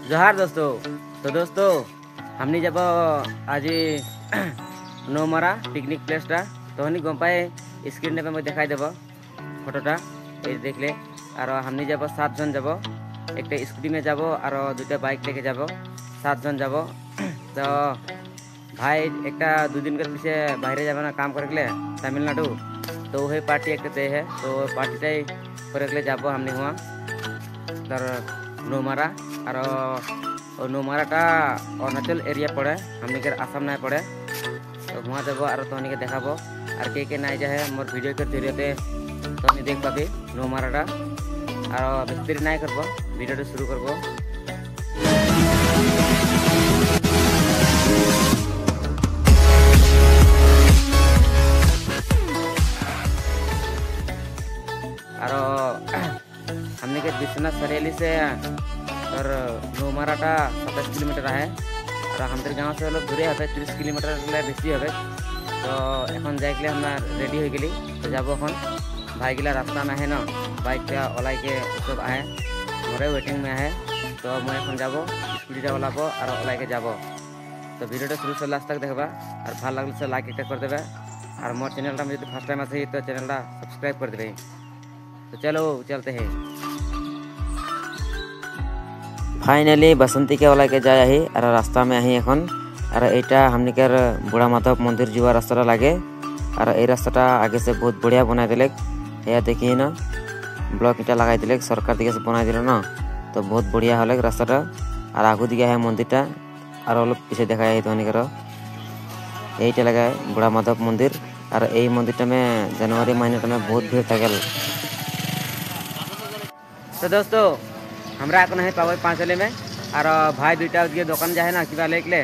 जोहार दोस्तों। तो दोस्तों हमने जब आज नौमारा पिकनिक प्लेसटा तो हनी गम्पाए स्क्रीन पे मैं दिखाई देव फोटोटा ये देख ले। और हमने जब 7 जन जब एक स्कूटी में जब और 2टा बाइक लेके जब 7 जन जब। तो भाई एक 2 दिन के पीछे बाहर जाबे ना काम करे तमिलनाडु। तो वही पार्टी एक दे है तो पार्टीटाई करे जब हमने हुआ तर नौमारा और नौमाराटा अरुणाचल एरिया पड़े हमने के आसाम ना पड़े। तो वहाँ जब और तो हनी के देखाबो और के ना जाए मोर वीडियो के जरिए तो हनी देख पाबी नौमाराटा और बेस देरी ना करबो वीडियो शुरू करबो। और हमने के विश्वनाथ सरेली से और नौमाराटा 27 किलोमीटर है और हमारे गाँव से लोग दूरे है 30 किलोमीटर बेसि है। तो एन जाए हम रेडी हो गली तो जब भाई गिला रास्ता में है ना बाइक ओलाई के सब आए मोरे वेटिंग में है। तो मैं एन जब स्कूटी ओलाब और ओलाई के जब। तो वीडियो शुरू से लास्ट तक देखा और भल लगे से लाइक एक कर देवे और मोर चैनल में जो फर्स्ट टाइम आसे तो चैनल सब्सक्राइब कर देवे। तो चलो चलते हैं। फाइनली बसंती के वाला के जाए ही और रास्ता में ही एन और यहाँ हमने के बुढ़ा माधव मंदिर जुआ रास्ता लगे और ये रास्ता आगे से बहुत बढ़िया बना दिले। या देखिए ना ब्लॉक ईटा लगा दिले सरकार दिखे से बना दिल ना तो बहुत बढ़िया हल रास्ता। और आगू दिया है मंदिरटा और अलग पीछे देखा है तो यही लगा है बुढ़ा माधव मंदिर। और यही मंदिरटा में जनवरी महीना में बहुत भीड़ थकल। तो दोस्तों हमरा को नहीं पावे 5 वाले में और भाई 2टा दुकान जाए ना कि लेके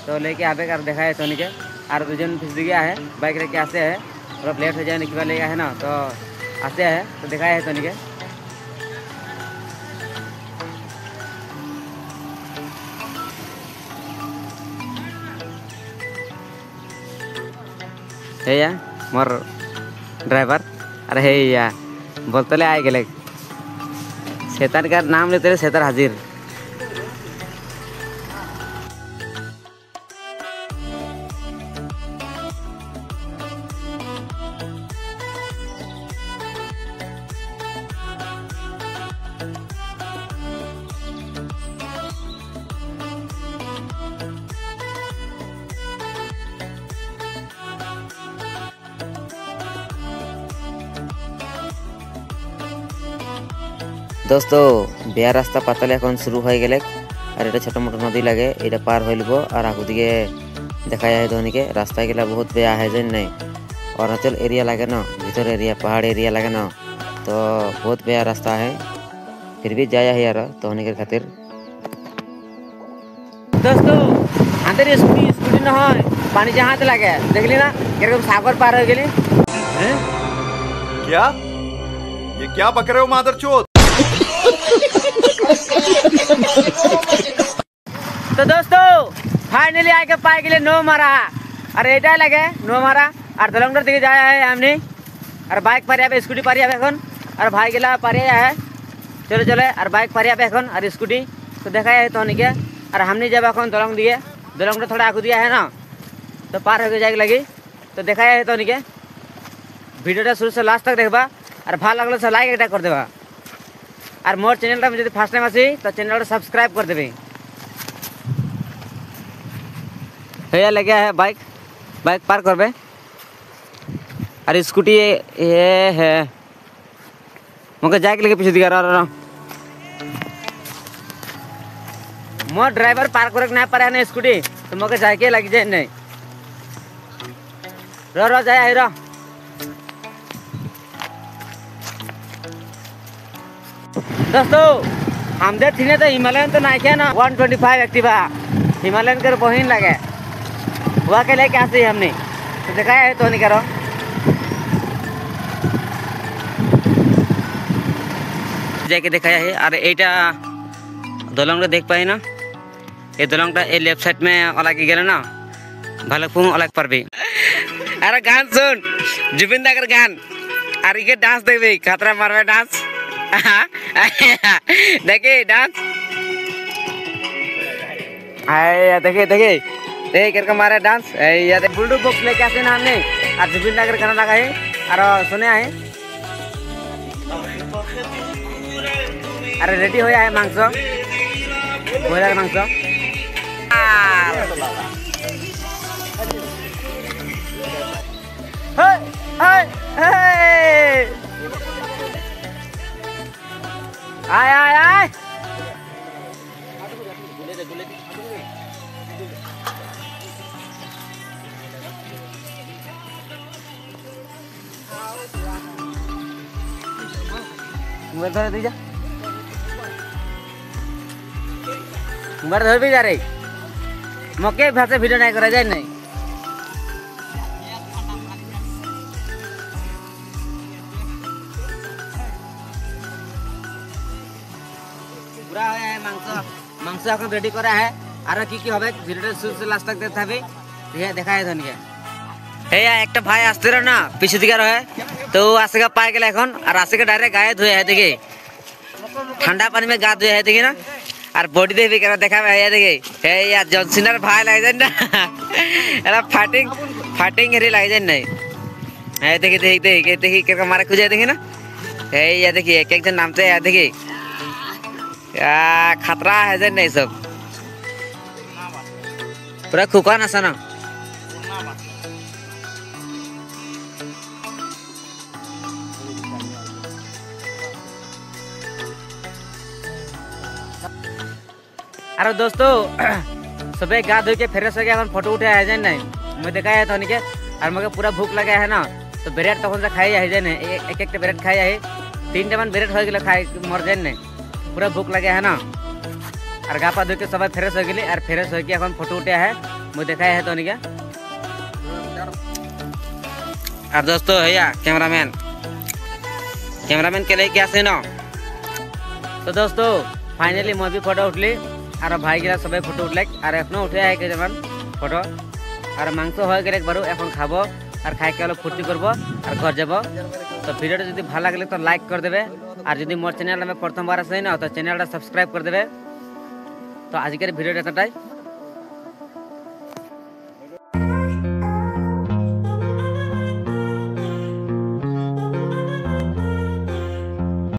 तो लेके आवे कर देखा है तो के और 2 जन फिस गया है बाइक लेके आते है और लेट हो जाए कि लेगा है ना तो आते है तो देखा है तो के। हे या मोर ड्राइवर अरे हे या बोलते ले आए गए शैतान का नाम लेते शैतान हाजिर। दोस्तों बिहार रास्ता पातले एन शुरू हो गए और ये छोटो मोटो नदी लगे ये पार हो लब और आगू दिखे देखा जाए धोनी के रास्ता गला बहुत बेया है जन नहीं अरुणाचल एरिया लगे ना भीतर एरिया पहाड़ एरिया लगे ना तो बहुत बेया रास्ता है फिर भी जाया है यार तो होने के खातिर। दोस्तों अंदर स्कूटी न हो पानी जहाँ तो लगे देख ली ना एकदम सागर पार हो गए। क्या ये क्या बक रहे हो मादरचोद। तो दोस्तों फाइनली आके पाए गए नौमारा और एटा लगे नौमारा और दलंगडर दिखे जाया है हमने और बाइक पर स्कूटी पर और भाई गिला पर है चलो चले और बाइक पर और स्कूटी तो देखा है तो के और हमने जब एन दलंग दिए दलंगडर थोड़ा आगू दिया है ना तो पार होकर जाए लगी तो देखा है तो के वीडियो शुरू से लास्ट तक देखबा और भल लगे से लाइक एक कर देवा और मोर चैनल में जो फर्स्ट टाइम आसी तो चैनल सब्सक्राइब कर देवे। भैया लगे है बाइक पार करबे और स्कूटी ये है मुझे जाके लगे पीछे दिखा मोर ड्राइवर पार करे ना पारे ना स्कूटी तो मुझे जाके लग जाए नहीं रो जाए रो। दोस्तों हमदे थी तो हिमालयन तो नाइके ना 125 एक्टिवा हिमालयन कर बहिन लगे वहाँ के लेके आते हमने तो देखा है तो नहीं करो जाके देखा है। और एटा दलंग देख पाए ना ये दलंगटा ये लेफ्ट साइड में अलग गए ना भालुकपुंग अलग पर भी। अरे गान सुन जुबिन दागर गान और ये डांस देवे खतरा मारवे डांस देखिए डांस आए देखिए देखिए देख करके मारे डांस ये बुल्डू बॉक्स लेके आसे ना हमने और जुबिन नगर गाना लगा है और सुने आए अरे रेडी हो है मांस ब्रॉयलर मांस आय आय आय मोबाइल धर दीजा मोबाइल धर भी जा रही मके भाषा वीडियो नहीं करा जाए नहीं पूरा है मांस मांस এখন রেডি করা है আর কি কি হবে ভিডিওটা শুরু থেকে লাস্ট तक देखते হবে ये দেখা है ধনিকে এই একটা ভাই আসছিল না পিছে দিকে রহে तो आसेगा पाए गए এখন আর आसेगा डायरेक्ट गाয়ে ধুয়ে है देखिए ठंडा पानी में गा धुए है देखिए ना और बॉडी देख भी कर देखा है देखिए हे यार जॉन सीना भाई लग जाए ना एला फाइटिंग फाइटिंग हेरी लग जाए नहीं है देखिए देखिए देखिए करके मारे खुजे देखिए ना हे ये देखिए एक एक जन नाम से है देखिए या खतरा है जे नहीं सब पूरा खुका ना सना अरे दोस्तों सुबह गा धो के फ्रेश हो गया फोटो उठे है नहीं मैं देखा है तो और मुझे पूरा भूख लगा है ना तो ब्रेड तक से खाई है एक एक ब्रेड खाई है 3 टाइम ब्रेड हो गए खाई मर जाए नहीं पूरा भूख लगे है ना और गापा धो के सब फ्रेश हो गई और फ्रेश होकर फोटो उठे है मैं देखा है तो और दोस्तों भैया कैमरामैन के लिए क्या से ना तो दोस्तों फाइनली मैं भी फोटो उठली और भाई गिरा सब फोटो उठल और एखनो उठे है केजमान फोटो और मांस हो गए एक बार एन खाब और खाई के फुर्ती करब और घर जब तो भिडियो जो भल लगे तो लाइक कर देवे और जो मोर चैनल में प्रथम बार आसे ना तो चैनल सब्सक्राइब कर देवे तो आजिकार भिडियो एतटाई।